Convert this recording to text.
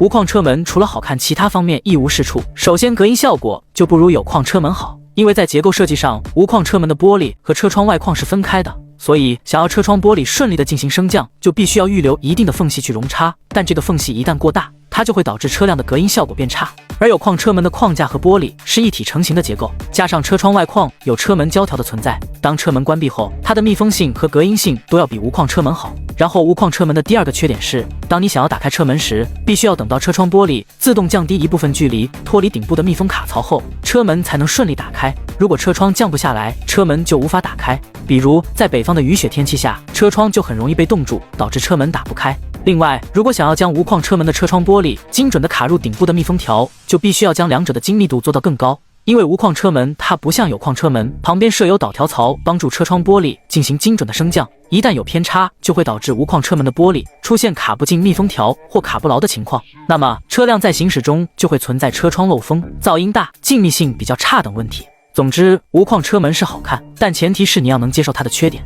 无框车门除了好看，其他方面一无是处。首先，隔音效果就不如有框车门好，因为在结构设计上，无框车门的玻璃和车窗外框是分开的。所以，想要车窗玻璃顺利的进行升降，就必须要预留一定的缝隙去容差。但这个缝隙一旦过大，它就会导致车辆的隔音效果变差。而有框车门的框架和玻璃是一体成型的结构，加上车窗外框有车门胶条的存在，当车门关闭后，它的密封性和隔音性都要比无框车门好。然后，无框车门的第二个缺点是，当你想要打开车门时，必须要等到车窗玻璃自动降低一部分距离，脱离顶部的密封卡槽后，车门才能顺利打开。如果车窗降不下来，车门就无法打开。比如在北方的雨雪天气下，车窗就很容易被冻住，导致车门打不开。另外，如果想要将无框车门的车窗玻璃精准地卡入顶部的密封条，就必须要将两者的精密度做到更高。因为无框车门它不像有框车门，旁边设有导条槽帮助车窗玻璃进行精准的升降，一旦有偏差，就会导致无框车门的玻璃出现卡不进密封条或卡不牢的情况。那么车辆在行驶中就会存在车窗漏风、噪音大、静谧性比较差等问题。总之，无框车门是好看，但前提是你要能接受它的缺点。